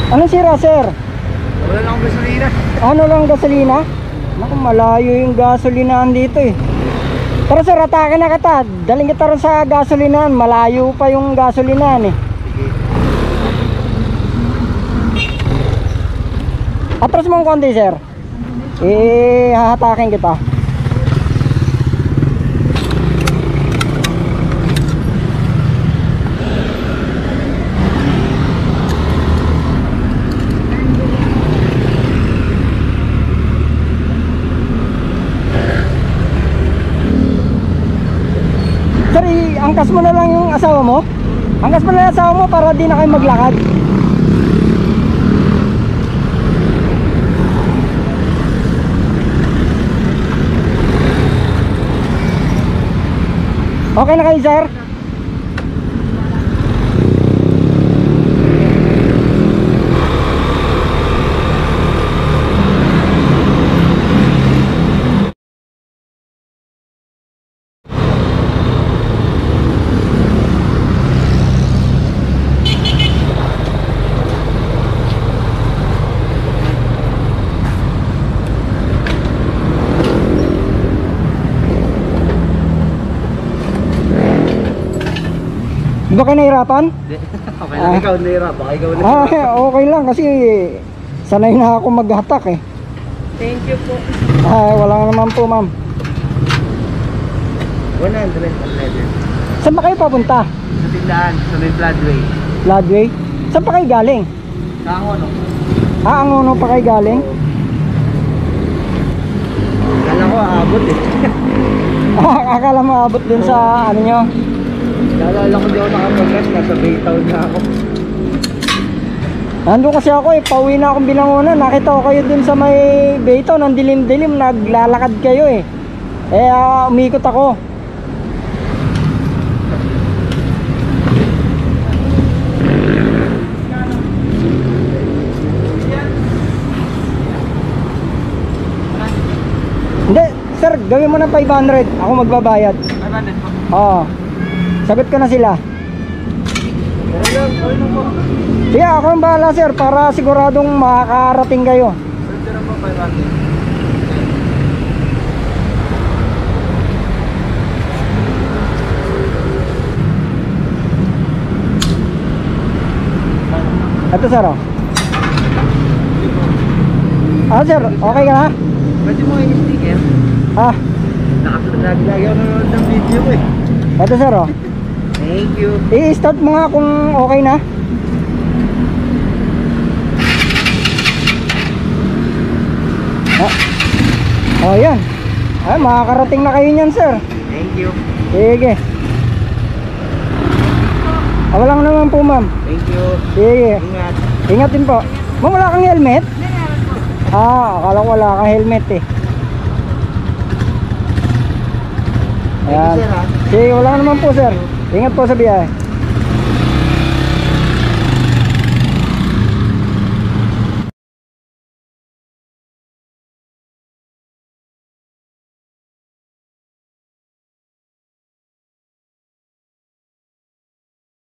Anong sira, sir? Wala lang akong gasolina. Ano lang gasolina? Naku, malayo yung gasolinahan dito eh. Pero sir, atake na kita. Daling kita rin sa gasolinahan. Malayo pa yung gasolinahan eh. Atras mo ang konti, sir. Hahatakin kita. Sir, angkas mo na lang yung asawa mo. Angkas mo na lang yung asawa mo para di na kayo maglakad. Okay na kayo, sir? Di ba kayo nahirapan? Okay lang, ikaw nahirap. Baka ikaw nahirap. Okay lang kasi sanay na ako maghatak eh. Thank you po. Wala naman po, ma'am. 100. Saan ba kayo papunta? Sa tindahan, sa may floodway. Floodway? Saan pa kayo galing? Sa Angono. Ang uno pa kayo galing? Kala ko aabot eh. Akala mo abot din sa ano nyo? Naalala ko di ako nakapag-gas, nasa Baytown na ako. Nandun kasi ako eh, pauwi na akong Binangonan. Nakita ko kayo dun sa may Baytown, ang dilim-dilim, naglalakad kayo eh. Umikot ako. Hindi, sir, gawin mo ng 500. Ako magbabayad. 500 po. Oo. Sagot ko na sila. Pero lang, kawin lang po. Sige, ako ang bahala, sir, para siguradong makakarating kayo. Pwede lang po 500. Ito, sir, oh. Sir, okay ka na? Pwede mo yung sticker. Nakasunod lagi ako nanonood ng video ko eh. Ito, sir, oh. Thank you. I-start mo nga kung okay na. Yan. Makakarating na kayo niyan, sir. Thank you. Sige. Walang naman po, ma'am. Thank you. Sige. Ingat. Ingat din po. Ma'am, wala kang helmet? Akala ko wala kang helmet eh. Ayan. Thank you, sir, ha? Sige, wala naman po, sir. Ingat po sa biyahe.